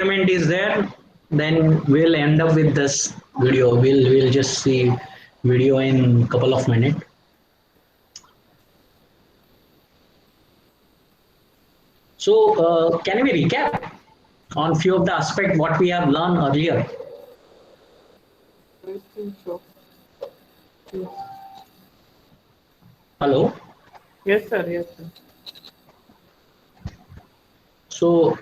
Payment is there, then we'll end up with this video. We'll just see video in couple of minutes. So can we recap on few of the aspects what we have learned earlier? I think so. Yes. Hello. Yes, sir. Yes, sir. So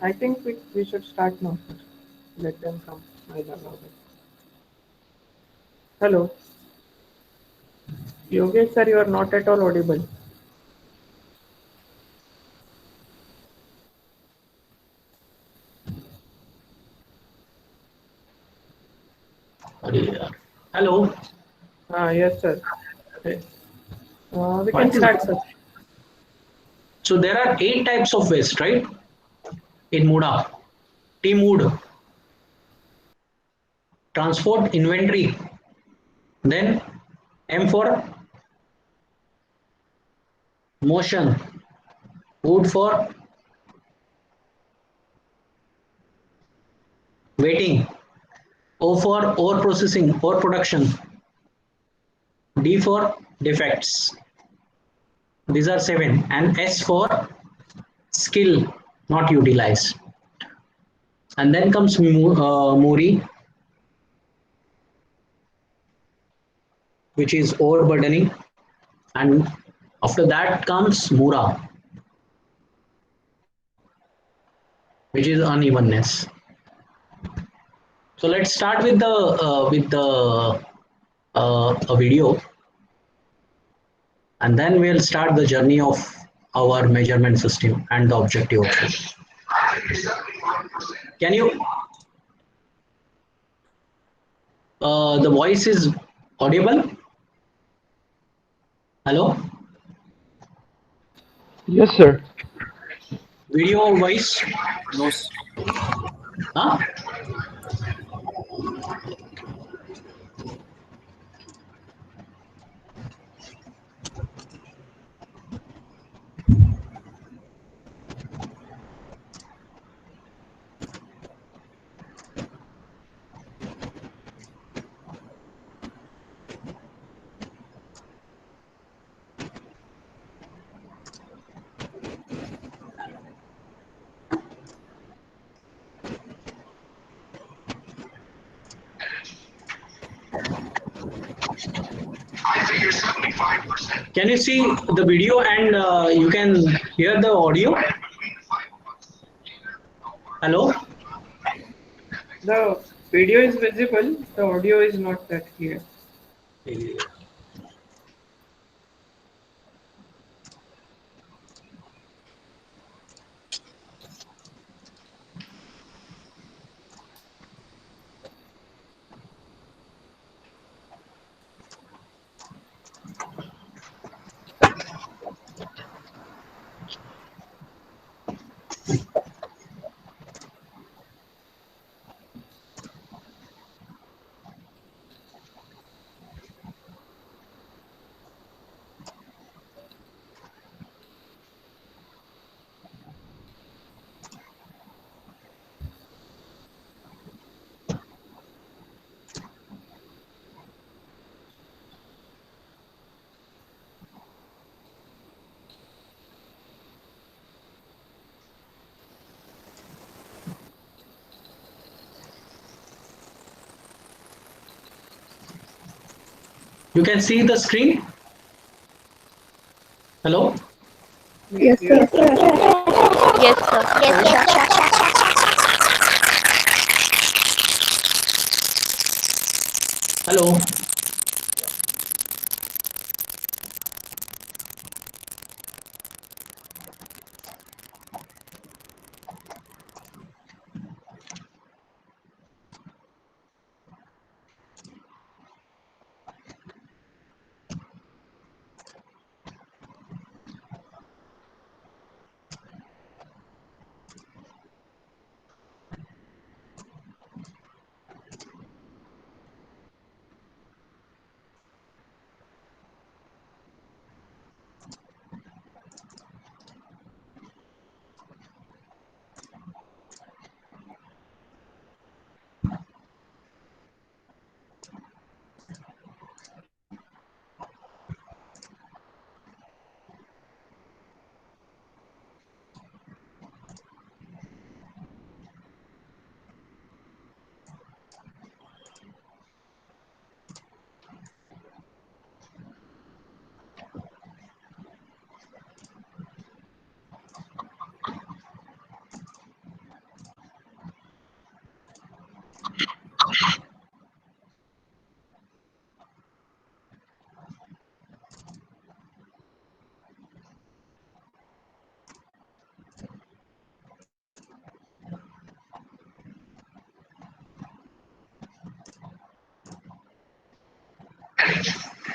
I think we should start now, sir. Let them come. I'll allow it. Hello. Yogesh, sir, you are not at all audible. hello. Yes, sir. Okay. We What can is start, sir. so there are 8 types of waste, right? In Muda. T mood, transport, inventory. Then M for motion, wood for waiting, O for ore processing, ore production, D for defects. These are 7. And S for skill not utilized. And then comes Muri, which is overburdening. And after that comes Mura, which is unevenness. So let's start with the a video, and then we'll start the journey of our measurement system and the objective of it. Can you? The voice is audible. Hello. Yes, sir. Video voice. No, Huh? Can you see the video and you can hear the audio? Hello? The video is visible. The audio is not that clear. You can see the screen. Hello. Yes, sir. Yes, sir. Hello.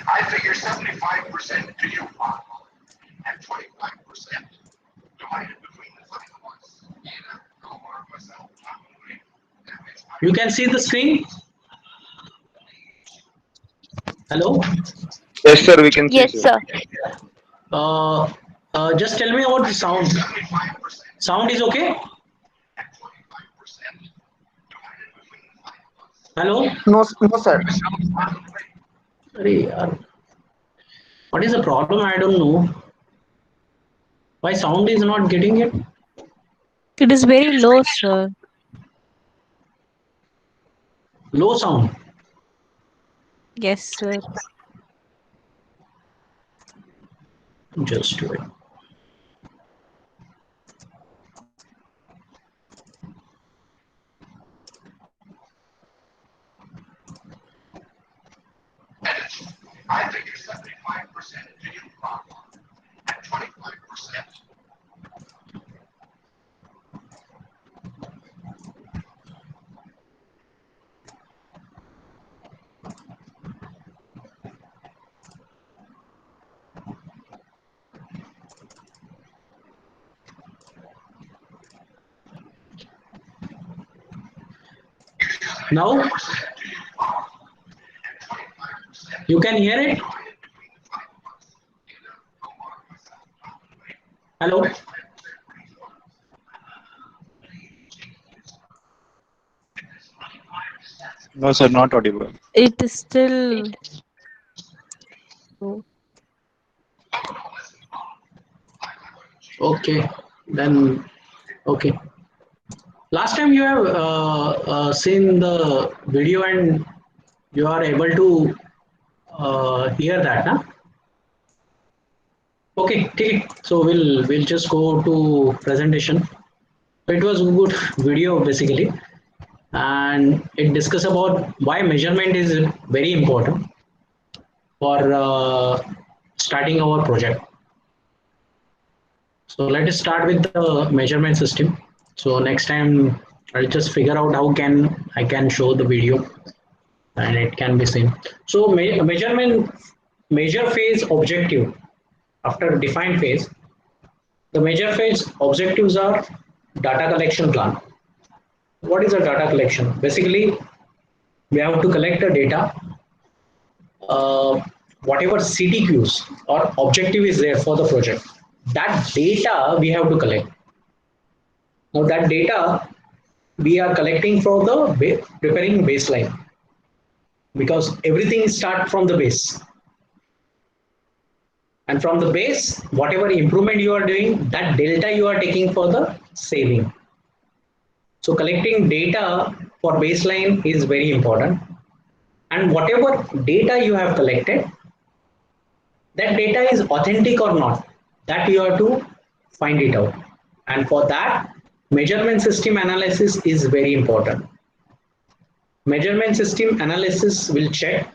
I figure 75% to you, and 25% divided between the five of us. I'll mark myself. You can see the screen. Hello. Yes, sir, we can see, Yes, sir. sir. Just tell me about the sound. 75% Sound is okay. and 25% divided between the five of us. Hello. No, sir. Arey yaar. What is the problem? I don't know. Why sound is not getting it? It is very low, sir. Low sound. Yes, sir. Just wait. I figure 75% to you, and 25%. Now you can hear it. Hello. No, sir, not audible. It is still. Oh, Okay. Then okay. Last time you have seen the video and you are able to hear that, huh? Okay, okay. So we'll just go to presentation. It was a good video basically, and it discuss about why measurement is very important for starting our project. So let us start with the measurement system. So next time I'll just figure out how can I can show the video and it can be seen. So measurement measure phase objective after defined phase. The measure phase objectives are data collection plan. What is a data collection? Basically, we have to collect the data, whatever CTQs or objective is there for the project. That data we have to collect. Now that data we are collecting for the preparing baseline because everything start from the base. And from the base, whatever improvement you are doing, that delta you are taking for the saving. So collecting data for baseline is very important. and whatever data you have collected, that data is authentic or not, that you have to find it out. And for that, measurement system analysis is very important. Measurement system analysis will check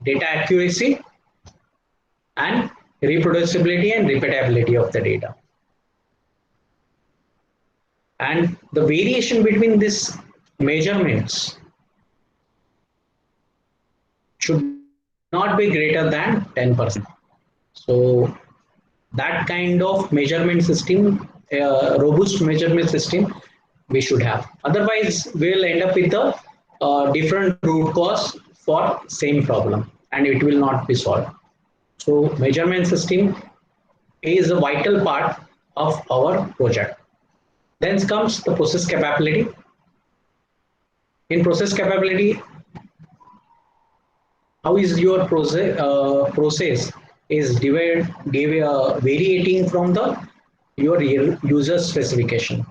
data accuracy and reproducibility and repeatability of the data. And the variation between these measurements should not be greater than 10%. So that kind of measurement system, robust measurement system, we should have. Otherwise, we will end up with a different root cause for same problem, and it will not be solved. So measurement system is a vital part of our project. Then comes the process capability. In process capability, how is your process is variating from your user specification.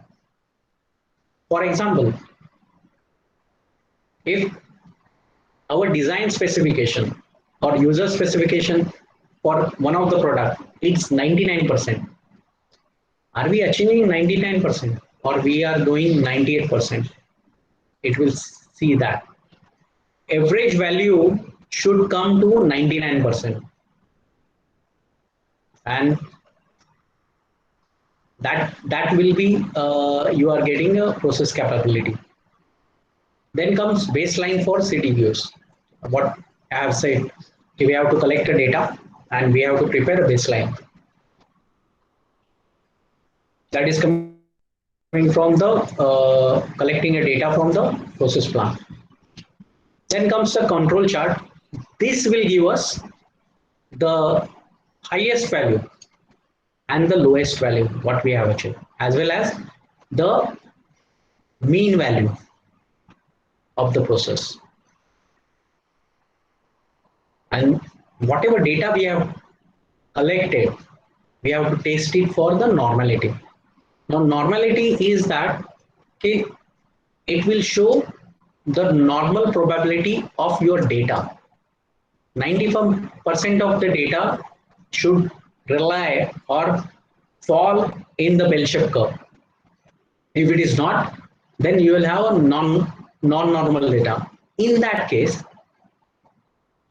For example, if our design specification or user specification for one of the product, it's 99%. Are we achieving 99% or we are doing 98%? It will see that. Average value should come to 99%. And that will be, you are getting a process capability. Then comes baseline for CTVs. What I have said, we have to collect the data and we have to prepare a baseline. That is coming from the collecting a data from the process plan. Then comes the control chart. This will give us the highest value and the lowest value what we have achieved, as well as the mean value of the process. And whatever data we have collected, we have to test it for the normality. Now normality is that, okay, it will show the normal probability of your data. 95% of the data should rely or fall in the bell-shaped curve. If it is not, then you will have a non-normal data. In that case,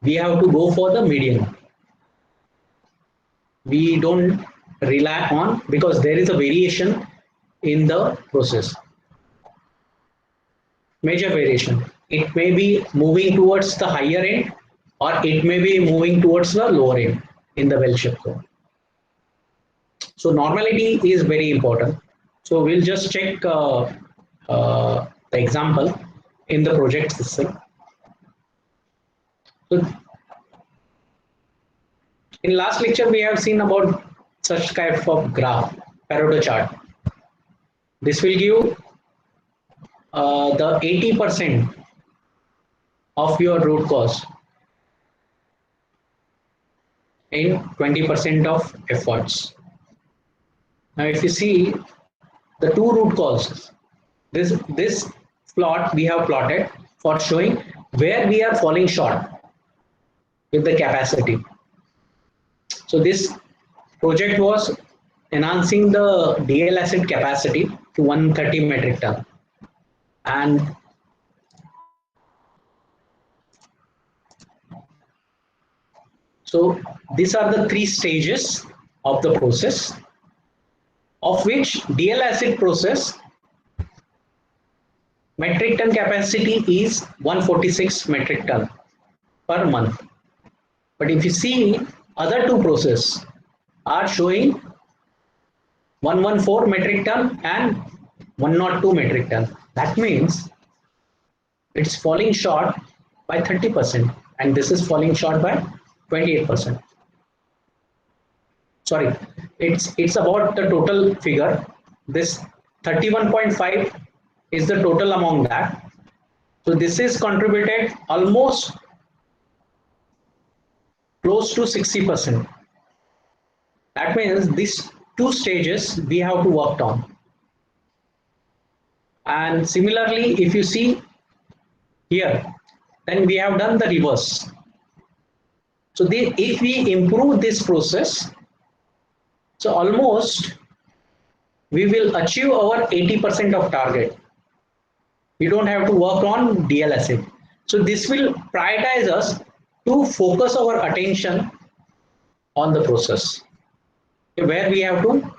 we have to go for the median. We don't rely on, because there is a variation in the process. Major variation. It may be moving towards the higher end or it may be moving towards the lower end in the bell-shaped curve. So normality is very important. So we'll just check the example in the project system. So in last lecture, we have seen about such type of graph, Pareto chart. This will give the 80% of your root cause in 20% of efforts. Now, if you see the two root causes, this plot we have plotted for showing where we are falling short with the capacity. So this project was enhancing the DL acid capacity to 130 metric ton. And so these are the three stages of the process, of which DL acid process metric ton capacity is 146 metric ton per month. But if you see, other two processes are showing 114 metric ton and 102 metric ton. That means it's falling short by 30%, and this is falling short by 28%. Sorry, it's about the total figure. This 31.5 is the total among that. So this is contributed almost close to 60%. That means these two stages we have to work on. And similarly, if you see here, then we have done the reverse. So if we improve this process, so almost we will achieve our 80% of target. We don't have to work on DLSA. So this will prioritize us to focus our attention on the process, where we have to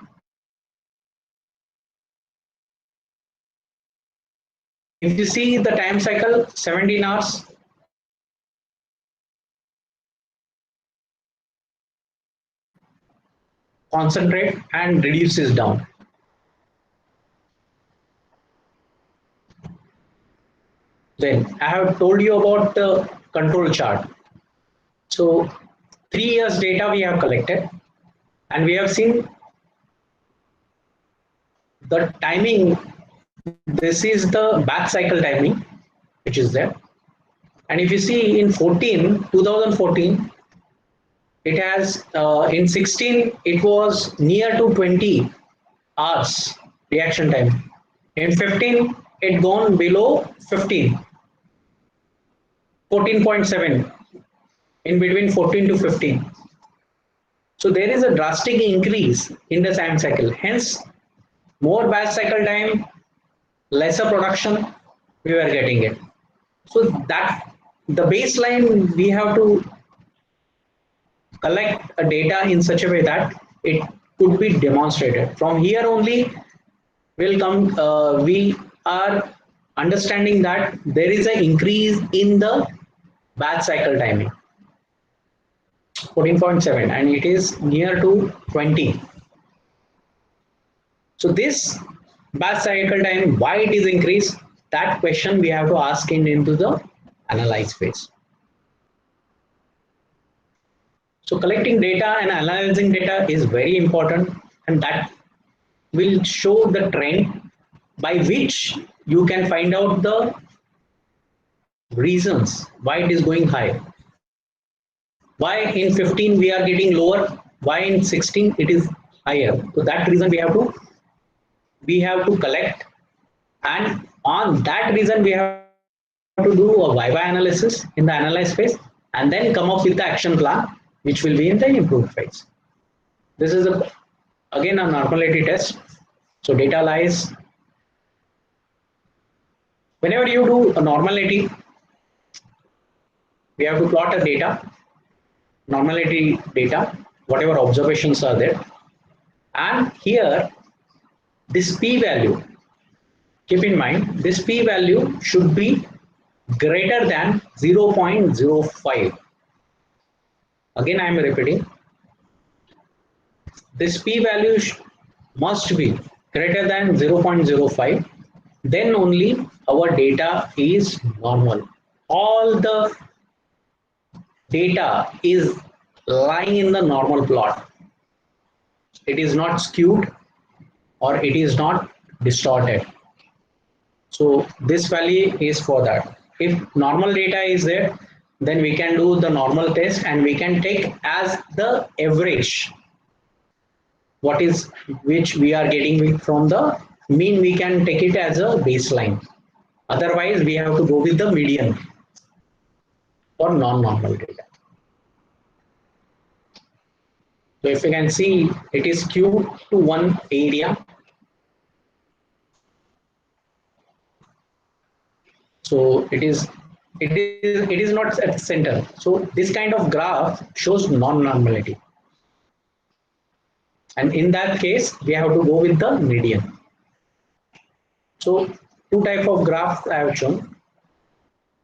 if you see the time cycle 17 hours, concentrate and reduces down. Then I have told you about the control chart. So 3 years data we have collected, and we have seen the timing. This is the batch cycle timing, which is there. And if you see in 2014, it has in 16 it was near to 20 hours reaction time. In 15 it gone below 15, 14.7, in between 14 to 15. So there is a drastic increase in the time cycle. Hence, more batch cycle time, lesser production, we were getting it. So that the baseline, we have to collect a data in such a way that it could be demonstrated. From here only will come, we are understanding that there is an increase in the batch cycle timing, 14.7, and it is near to 20. So this batch cycle time, why it is increased, that question we have to ask into the analyze phase. So collecting data and analyzing data is very important, and that will show the trend by which you can find out the reasons why it is going high. Why in 15 we are getting lower, why in 16 it is higher. So that reason we have to collect, and on that reason we have to do a Viva analysis in the analyze phase, and then come up with the action plan which will be in the improve phase. This is again a normality test. So data lies. Whenever you do a normality, we have to plot a data, normality data, whatever observations are there, and here this p-value, keep in mind this p-value should be greater than 0.05. Again I am repeating, this p-value must be greater than 0.05, then only our data is normal. All the data is lying in the normal plot. It is not skewed or it is not distorted. So this value is for that. If normal data is there, then we can do the normal test and we can take as the average what is which we are getting from the mean, we can take it as a baseline. Otherwise we have to go with the median for non-normal data. So if you can see, it is skewed to one area. So it is not at the center. So this kind of graph shows non-normality. And in that case, we have to go with the median. So two type of graphs I have shown.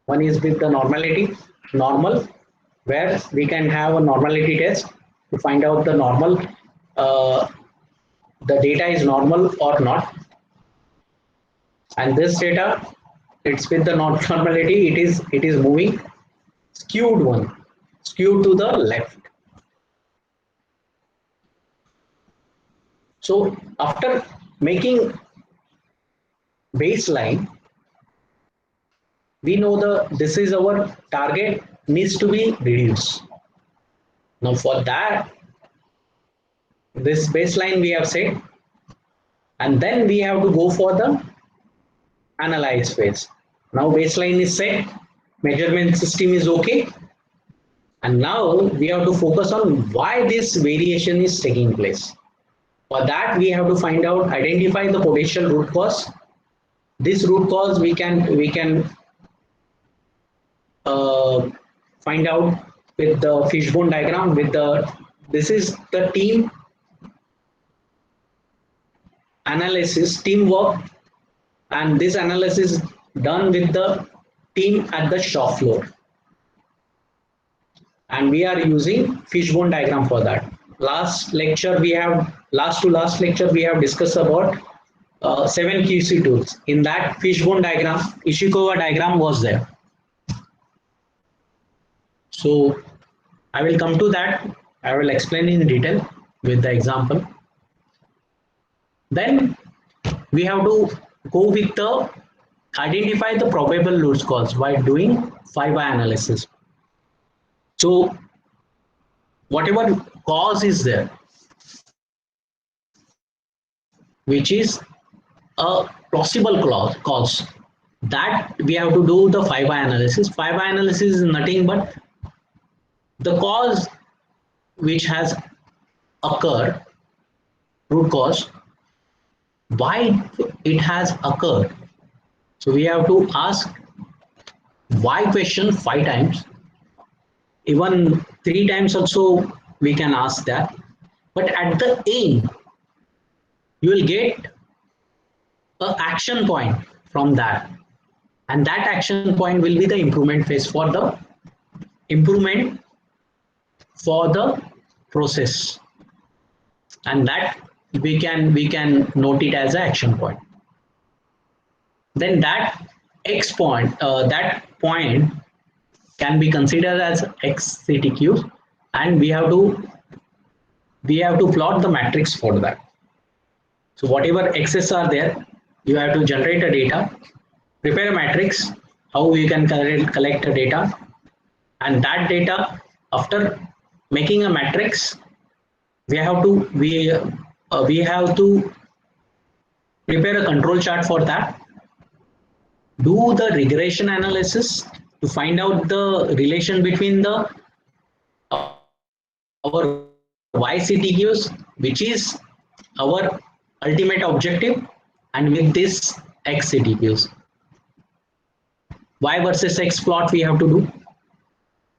One is with the normality, normal, where we can have a normality test to find out the normal, the data is normal or not. And this data, it's with the non-normality, it is moving skewed one, skewed to the left. So after making baseline, we know this is our target needs to be reduced. Now for that, this baseline we have set, and then we have to go for the analyze phase. Now baseline is set, measurement system is okay. And now we have to focus on why this variation is taking place. For that, we have to find out, identify the potential root cause. This root cause we can find out with the fishbone diagram. This is the team analysis, teamwork, and this analysis done with the team at the shop floor. And we are using fishbone diagram for that. Last to last lecture we have discussed about 7 QC tools. In that fishbone diagram, Ishikawa diagram was there. So I will come to that. I will explain in detail with the example. Then we have to go with the identify the probable root cause by doing 5-why analysis. So whatever cause is there, which is a plausible cause, that we have to do the 5-why analysis. 5-why analysis is nothing but the cause which has occurred, root cause, why it has occurred. So we have to ask why question 5 times, even 3 times also we can ask that. But at the end, you will get an action point from that. And that action point will be the improvement phase for the improvement for the process. And that we can note it as an action point. Then that X point, that point can be considered as XCTQ, and we have to plot the matrix for that. So whatever X's are there, you have to generate a data, prepare a matrix, how you can collect the data, and that data, after making a matrix, we have to prepare a control chart for that, do the regression analysis to find out the relation between our YCTQs, which is our ultimate objective, and with this XCTQs. Y versus X plot we have to do.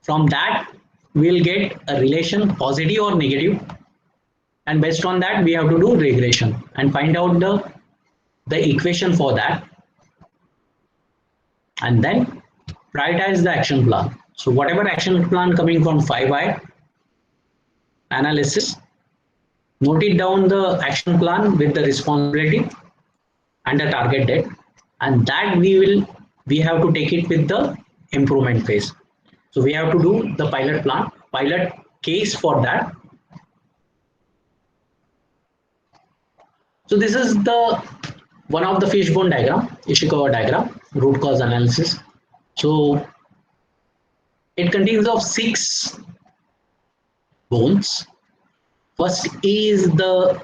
From that, we will get a relation, positive or negative, and based on that we have to do regression and find out the equation for that, and then prioritize the action plan. So whatever action plan coming from 5-why analysis, note it down the action plan with the responsibility and the target date, and that we have to take it with the improvement phase. So we have to do the pilot case for that. So this is one of the fishbone diagram, Ishikawa diagram, root cause analysis. So it contains of 6 bones. First is the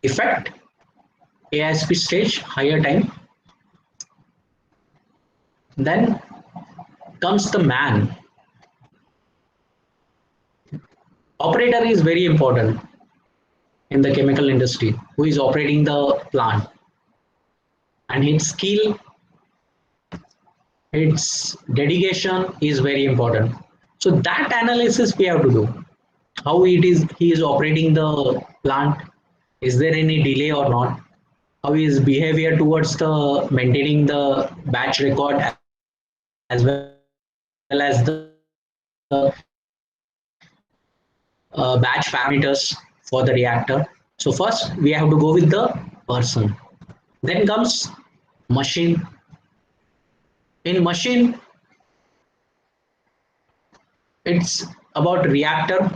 effect, AISP stage, higher time. Then comes the man. Operator is very important in the chemical industry, who is operating the plant, and his skill, its dedication is very important. So that analysis we have to do. How he is operating the plant, is there any delay or not, how his behavior towards the maintaining the batch record as well as the batch parameters for the reactor. So first we have to go with the person. Then comes machine. In machine, it's about reactor,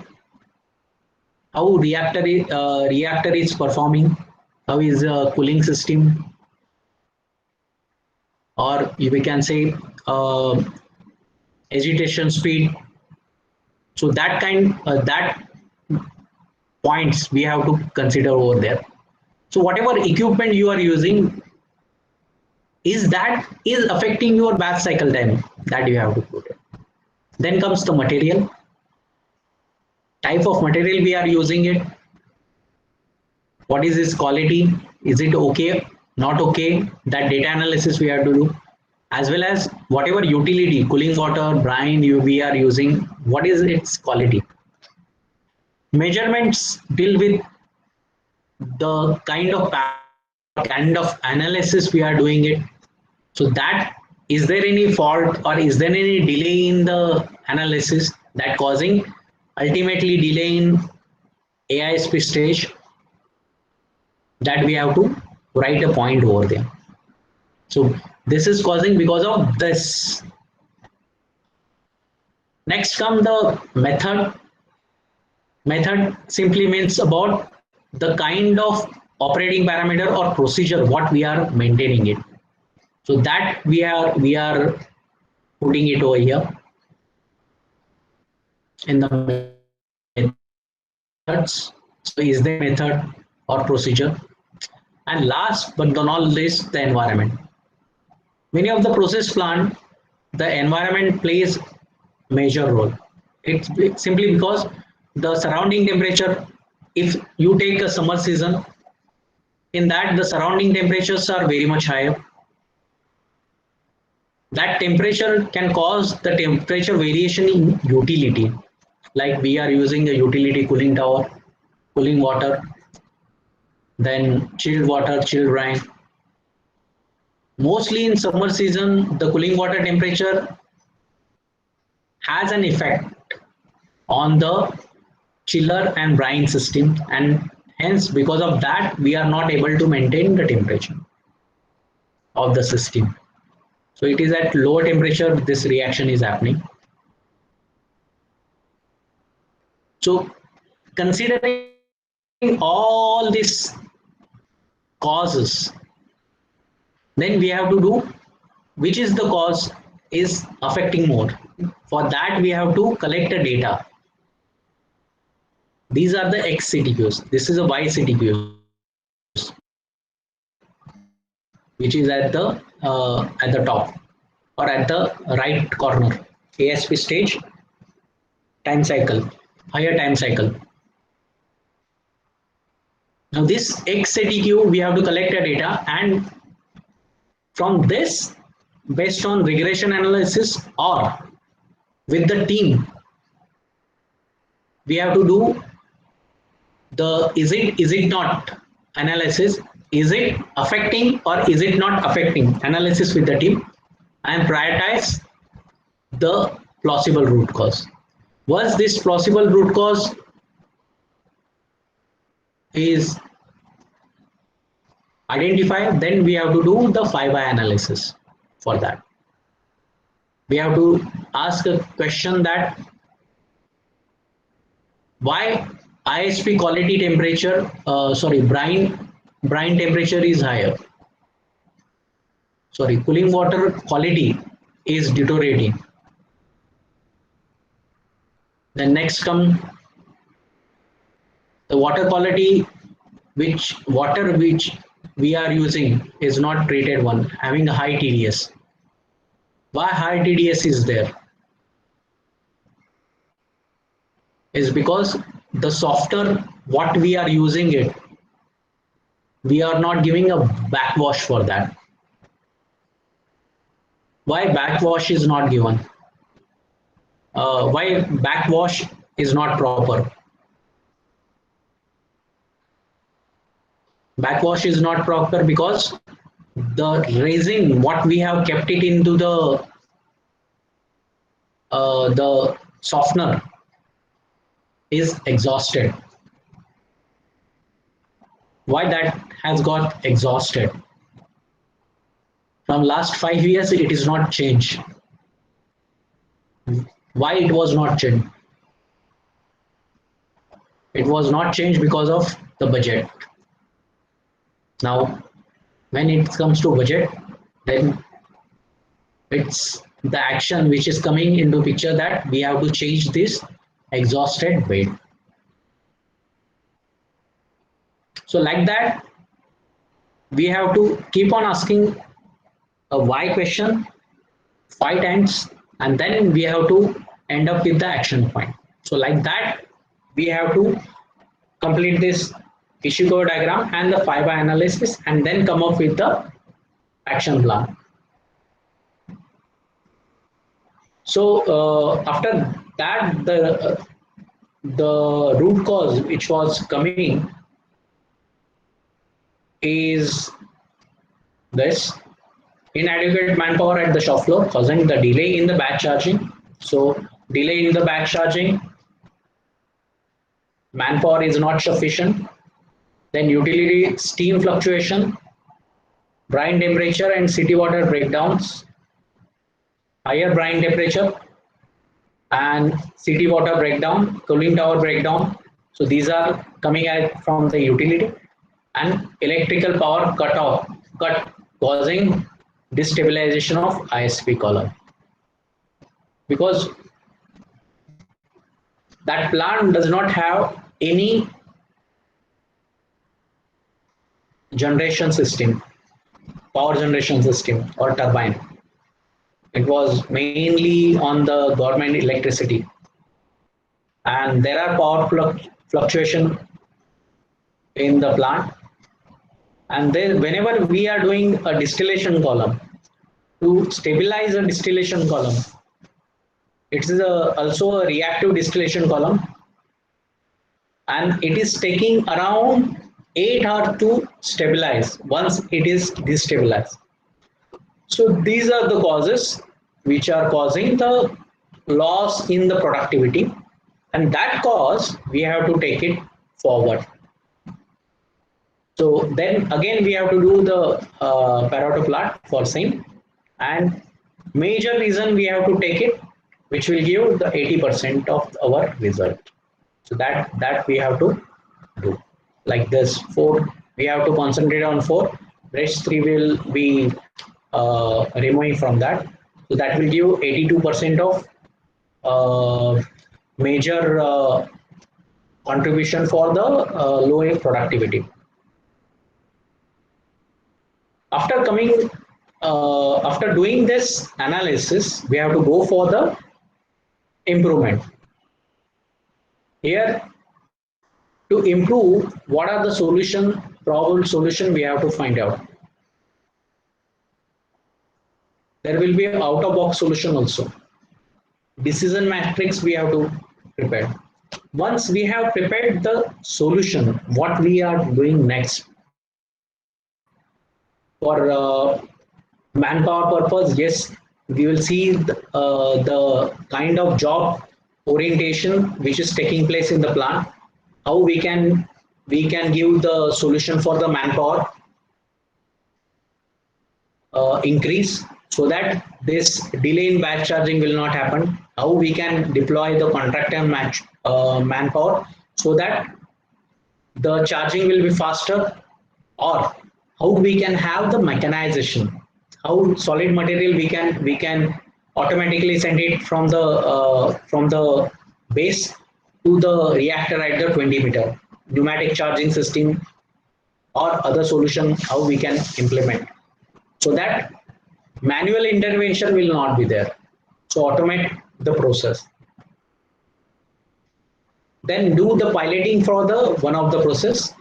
how reactor is performing, how is cooling system, or we can say agitation speed. So that points we have to consider over there. So whatever equipment you are using, is affecting your batch cycle time, that you have to put it. Then comes the material, type of material we are using it, what is its quality, is it okay, not okay, that data analysis we have to do, as well as whatever utility, cooling water, brine we are using, what is its quality. Measurements deal with the kind of analysis we are doing it. So that, is there any fault or is there any delay in the analysis that causing ultimately delay in AISP stage, that we have to write a point over there. So this is causing because of this. Next come the method. Method simply means about the kind of operating parameter or procedure what we are maintaining it. So that we are putting it over here in the methods. So is there method or procedure? And last but not least, the environment. Many of the process plant, the environment plays major role. It's simply because the surrounding temperature, if you take a summer season, in that the surrounding temperatures are very much higher. That temperature can cause the temperature variation in utility. Like we are using a utility cooling tower, cooling water, then chilled water, chilled brine. Mostly in summer season, the cooling water temperature has an effect on the chiller and brine system, and hence because of that we are not able to maintain the temperature of the system. So it is at lower temperature this reaction is happening. So considering all these causes, then we have to do which is the cause is affecting more. For that we have to collect the data. These are the X CTQs. This is a Y CTQ, which is at the top or at the right corner. ASP stage, time cycle, higher time cycle. Now this X CTQ we have to collect the data, and from this, based on regression analysis or with the team, we have to do the is it not analysis, is it affecting or is it not affecting analysis with the team, and prioritize the plausible root cause. Once this plausible root cause is identified, then we have to do the 5i analysis. For that we have to ask a question that why ISP quality temperature, brine temperature is higher. Cooling water quality is deteriorating. Then next come the water quality, which we are using is not treated one, having a high TDS. Why high TDS is there? Is because the softer what we are using it, we are not giving a backwash for that. Why backwash is not given? Why backwash is not proper? Backwash is not proper because the resin what we have kept it into the softener is exhausted. Why that has got exhausted? From last 5 years it is not changed. Why it was not changed? It was not changed because of the budget. Now when it comes to budget, then it's the action which is coming into picture that we have to change this exhausted weight. So like that we have to keep on asking a why question 5 times, and then we have to end up with the action point. So like that, we have to complete this Ishikawa diagram and the 5 why analysis, and then come up with the action plan. So after that, the root cause which was coming is this inadequate manpower at the shop floor, causing the delay in the batch charging. So delay in the batch charging, manpower is not sufficient, then utility steam fluctuation, brine temperature and city water breakdowns, higher brine temperature and city water breakdown, cooling tower breakdown. So these are coming out from the utility, and electrical power cut causing destabilization of ISP column, because that plant does not have any generation system, power generation system or turbine. It was mainly on the government electricity, and there are power fluctuation in the plant. And then whenever we are doing a distillation column, to stabilize a distillation column, it is also a reactive distillation column, and it is taking around 8 hours to stabilize once it is destabilized. So these are the causes which are causing the loss in the productivity, and that cause we have to take it forward. So then again we have to do the Pareto plot for same, and major reason we have to take it, which will give the 80% of our result. So that we have to do like this. 4 we have to concentrate on 4. Rest 3 will be removing from that. So that will give 82% of major contribution for the low productivity. After doing this analysis, we have to go for the improvement. Here, to improve, what are the probable solution we have to find out. There will be an out-of-box solution also. Decision matrix we have to prepare. Once we have prepared the solution, what we are doing next? For manpower purpose, yes, we will see the kind of job orientation which is taking place in the plant. How we can give the solution for the manpower increase, so that this delay in batch charging will not happen. How we can deploy the contractor manpower so that the charging will be faster, or how we can have the mechanization, how solid material we can automatically send it from the base to the reactor at the 20 meter, pneumatic charging system or other solution, how we can implement, so that manual intervention will not be there. So automate the process. Then do the piloting for the one of the process,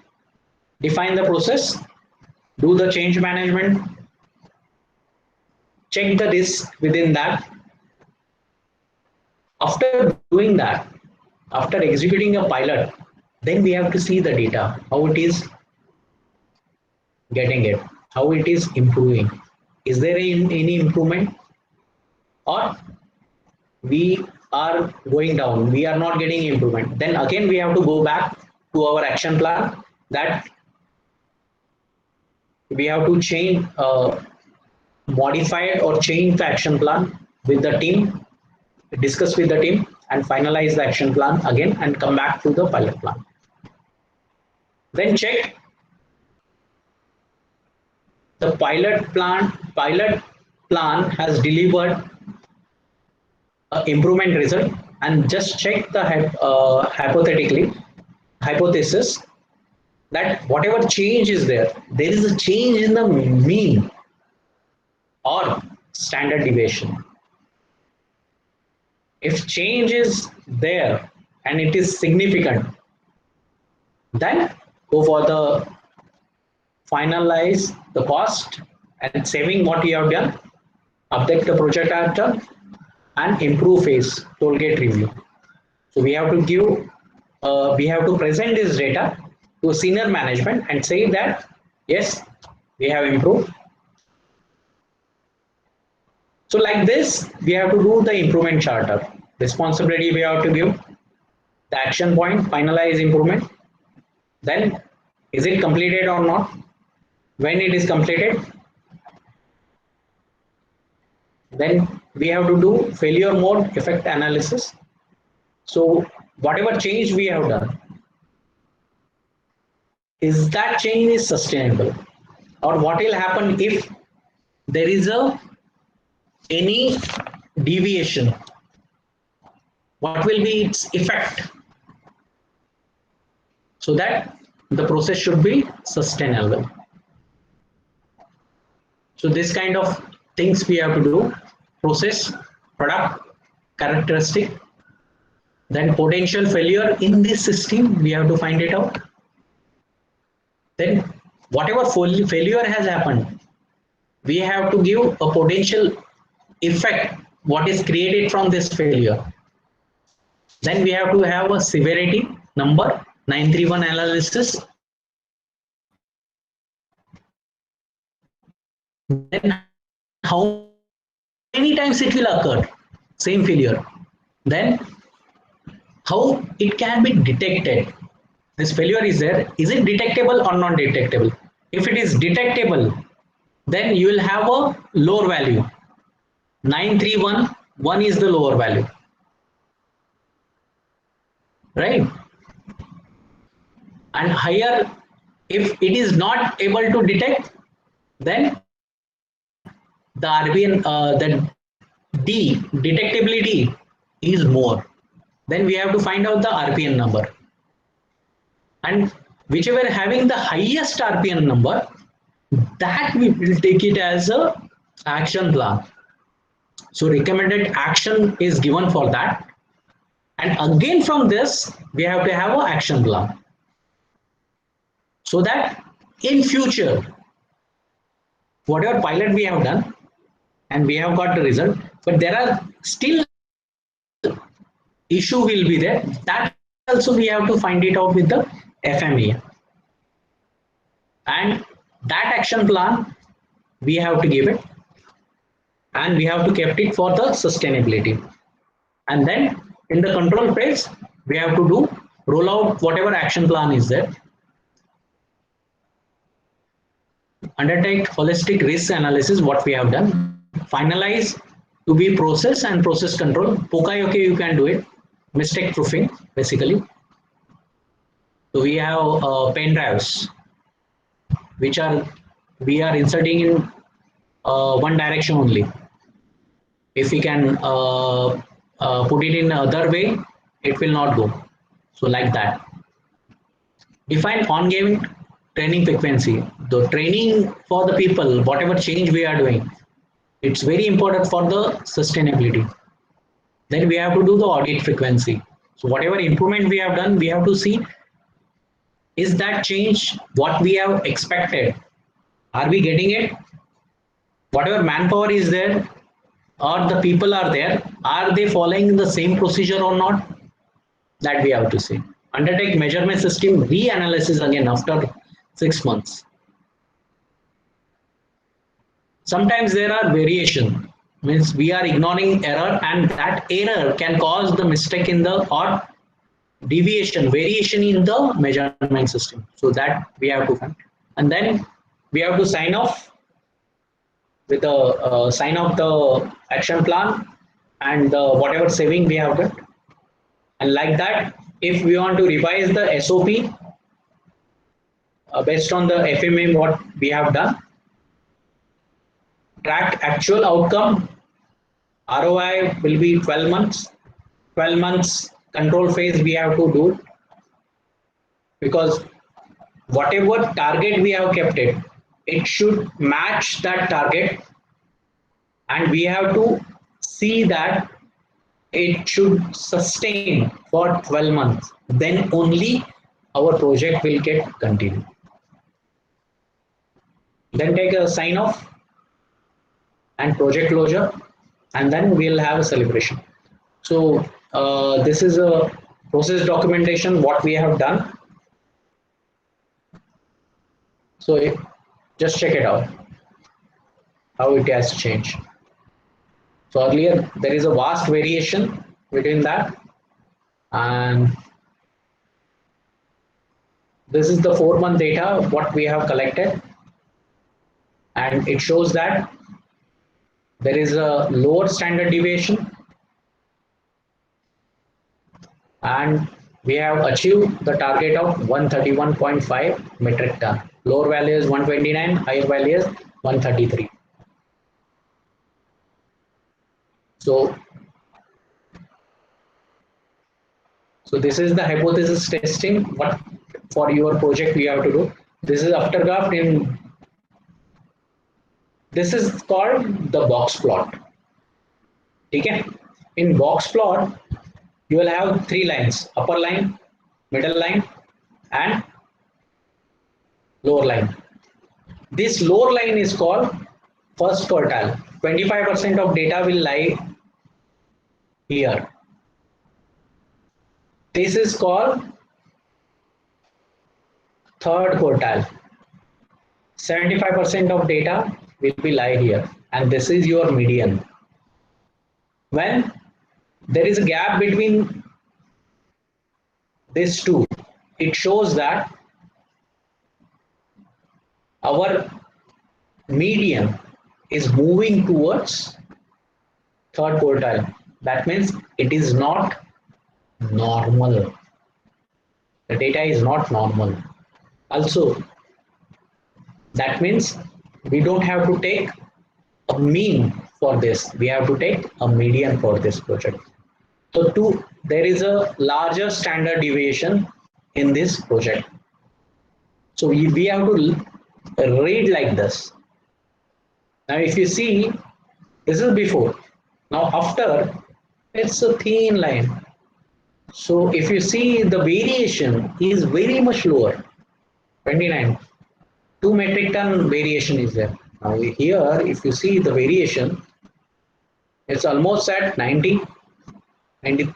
define the process, do the change management, check the risk within that. After doing that, after executing a pilot, then we have to see the data, how it is getting it, how it is improving. Is there any improvement, or we are going down, we are not getting improvement? Then again we have to go back to our action plan, that we have to change, modify or change the action plan with the team, discuss with the team and finalize the action plan again and come back to the pilot plan. Then check the pilot plan has delivered improvement result, and just check the hypothesis that whatever change is there, there is a change in the mean. or standard deviation. If change is there and it is significant, then go for the finalize the cost and saving what you have done, update the project item, and improve phase toll gate review. So we have to give, we have to present this data to senior management and say that yes, we have improved. So like this, we have to do the improvement charter. Responsibility we have to give, the action point, finalize improvement. Then is it completed or not? When it is completed, then we have to do failure mode effect analysis. So whatever change we have done, is that change is sustainable, or what will happen if there is any deviation? What will be its effect? So that the process should be sustainable. So this kind of things we have to do: process, product, characteristic, then potential failure in this system, we have to find it out. Then whatever failure has happened, we have to give a potential effect, what is created from this failure. Then we have to have a severity number, 931 analysis. Then how many times it will occur, same failure. Then how it can be detected. This failure is there, is it detectable or not detectable? If it is detectable, then you will have a lower value. 931, 1 is the lower value, right? And higher, if it is not able to detect, then the RPN, the D, detectability is more. Then we have to find out the RPN number. And whichever having the highest RPN number, that we will take it as a action plan. So recommended action is given for that. And again from this, we have to have an action plan. So that in future, whatever pilot we have done, and we have got the result, but there are still issue will be there. That also we have to find it out with the FMEA. And that action plan, we have to give it. And we have to keep it for the sustainability. And then in the control phase, we have to do roll out whatever action plan is there. Undertake holistic risk analysis, what we have done. Finalize to be process and process control. Poka-yoke you can do it. Mistake proofing, basically. So we have pen drives, which are we are inserting in one direction only. If we can put it in other way, it will not go. So like that. Define ongoing training frequency. The training for the people, whatever change we are doing, it's very important for the sustainability. Then we have to do the audit frequency. So whatever improvement we have done, we have to see, is that change what we have expected? Are we getting it? Whatever manpower is there, or the people are there, are they following the same procedure or not? That we have to see. Undertake measurement system reanalysis again after 6 months. Sometimes there are variation, means we are ignoring error, and that error can cause the mistake in the or deviation, variation in the measurement system. So that we have to find. And then we have to sign off with the sign off the action plan and whatever saving we have done. And like that, if we want to revise the SOP based on the FMA what we have done, track actual outcome, ROI will be 12 months. 12 months control phase we have to do, because whatever target we have kept it should match that target and we have to see that it should sustain for 12 months. Then only our project will get continued. Then take a sign off and project closure, and then we'll have a celebration. So this is a process documentation what we have done. So just check it out how it has changed. So earlier there is a vast variation between that, and this is the 4-month data what we have collected, and it shows that there is a lower standard deviation, and we have achieved the target of 131.5 metric ton. Lower value is 129, higher value is 133. So this is the hypothesis testing what for your project we have to do. This is aftergraph in, this is called the box plot. Okay? In box plot you will have 3 lines: upper line, middle line, and lower line. This lower line is called first quartile. 25% of data will lie here. This is called third quartile. 75% of data will be lie here, and this is your median. When there is a gap between these two, it shows that our median is moving towards third quartile. That means it is not normal. The data is not normal. Also, that means we don't have to take a mean for this. We have to take a median for this project. So there is a larger standard deviation in this project. So we have to read like this. Now if you see, this is before. Now after, it's a thin line. So if you see, the variation is very much lower. 29. 2 metric ton variation is there. Now here, if you see the variation, it's almost at 90. Mean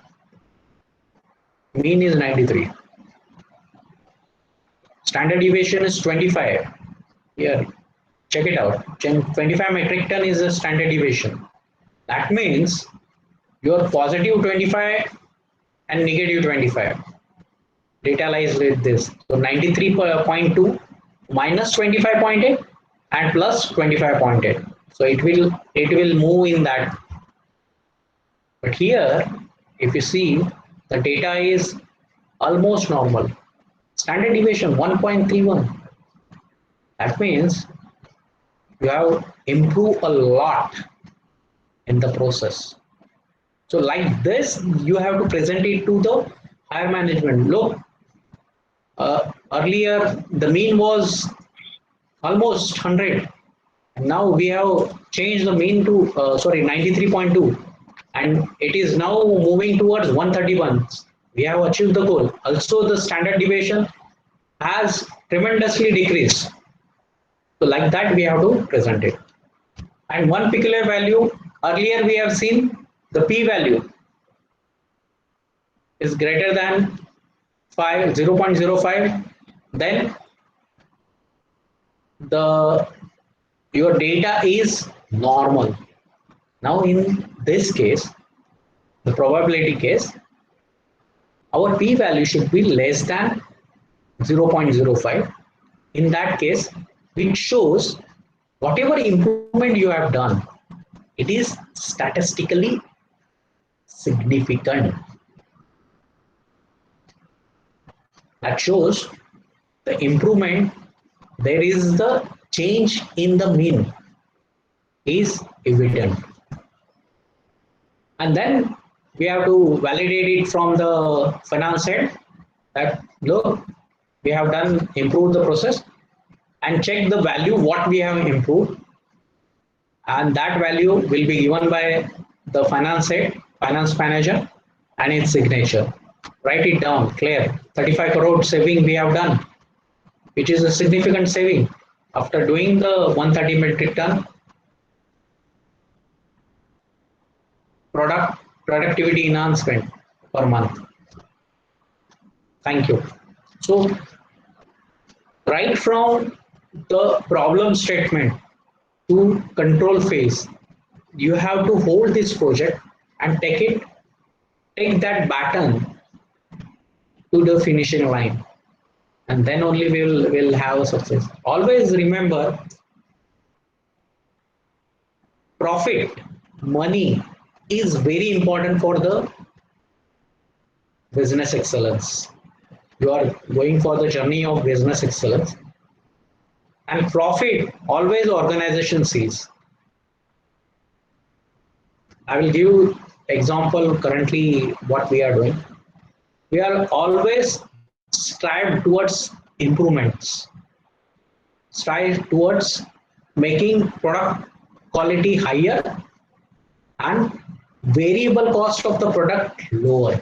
is 93. Standard deviation is 25. Here, check it out. 25 metric ton is a standard deviation. That means your positive 25 and negative 25. Data lies with this. So 93.2 minus 25.8 and plus 25.8. So it will move in that. But here, if you see, the data is almost normal. Standard deviation 1.31. That means you have improved a lot in the process. So like this, you have to present it to the higher management. Look, earlier the mean was almost 100. And now we have changed the mean to 93.2, and it is now moving towards 131. We have achieved the goal. Also, the standard deviation has tremendously decreased. So like that, we have to present it. And one peculiar value, earlier we have seen the p-value is greater than 0.05, then your data is normal. Now in this case, the probability case, our p-value should be less than 0.05. In that case, it shows whatever improvement you have done, it is statistically significant. That shows the improvement. There is the change in the mean is evident. And then we have to validate it from the finance head that look, we have improved the process, and check the value what we have improved, and that value will be given by the finance head, finance manager, and its signature. Write it down, clear. 35 crore saving we have done, which is a significant saving after doing the 130 metric ton productivity enhancement per month. Thank you. So right from the problem statement to control phase, you have to hold this project and take that baton to the finishing line, and then only we'll have a success. Always remember, profit, money is very important for the business excellence. You are going for the journey of business excellence, and profit always organization sees. I will give example currently what we are doing. We are always strive towards improvements, strive towards making product quality higher and variable cost of the product lower.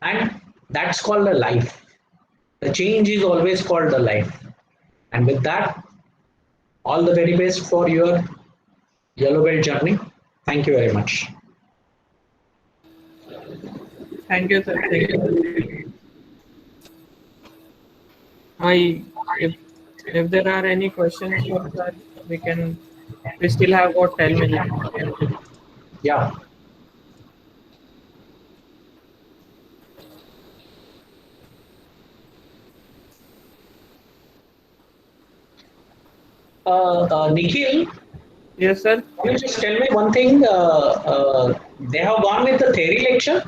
And that's called a life. The change is always called a life. And with that, all the very best for your yellow belt journey. Thank you very much. Thank you, sir. Thank you. If there are any questions for that, we still have about 10 minutes. Yeah. Nikhil, Yes, sir. can you just tell me one thing? They have gone with the theory lecture.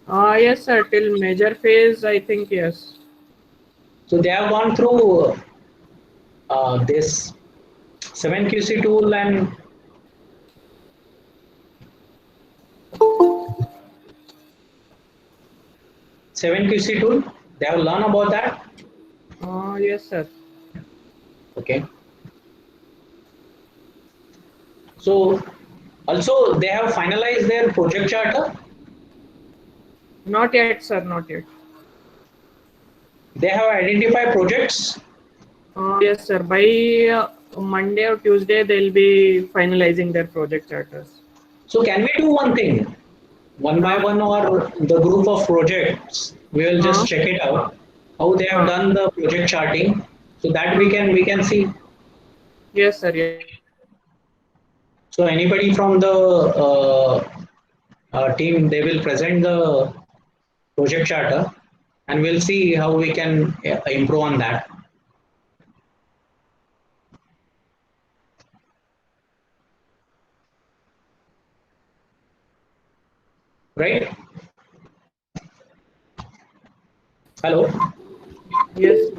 Yes, sir. Till major phase, I think yes. So they have gone through this 7QC tool and They have learned about that. Yes, sir. Okay. So also they have finalized their project charter. Not yet, sir. Not yet. They have identified projects. Yes, sir. By Monday or Tuesday, they'll be finalizing their project charters. So can we do one thing? One by one, or the group of projects, we will just check it out, how they have done the project charting, so that we can see. Yes, sir. Yes. So anybody from the team, they will present the project charter, and we'll see how we can improve on that. Right? Hello? Yes.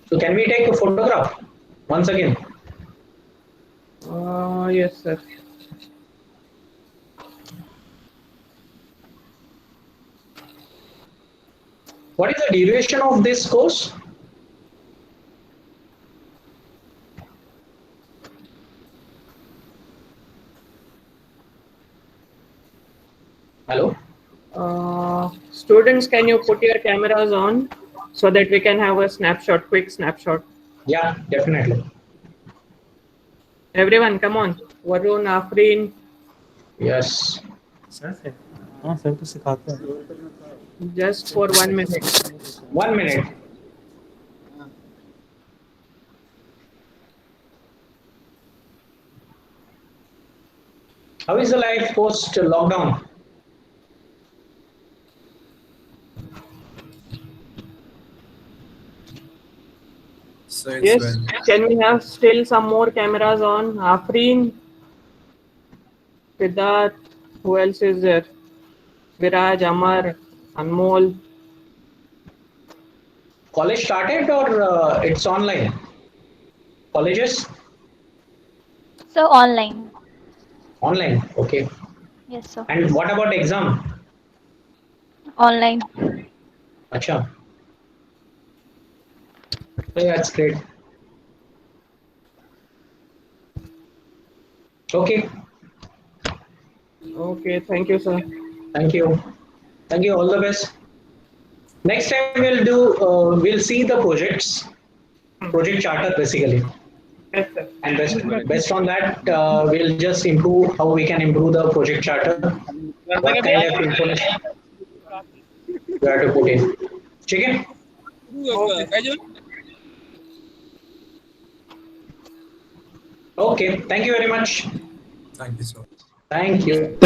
So can we take a photograph once again? Yes, sir. What is the duration of this course? Hello? Students, can you put your cameras on so that we can have a snapshot, quick snapshot? Yeah, definitely. Everyone, come on. Varun, Afreen. Yes. Sir तो सिखाते हैं. Just for 1 minute. 1 minute. How is the life post lockdown? So Yes. Can we have still some more cameras on? Afreen, Siddharth, who else is there? Viraj, Amar, Anmol. College started or it's online? Colleges? So online. Online, okay. Yes, sir. And what about exam? Online. Acha. Yeah, that's great. Okay, Okay, thank you, sir. thank you. Thank you. All the best. Next time we'll see the project charter basically. Yes, sir. And based on that, we'll just improve how we can improve the project charter. What kind of information we have to put in. Chicken? Okay, thank you very much. Thank you, sir. Thank you.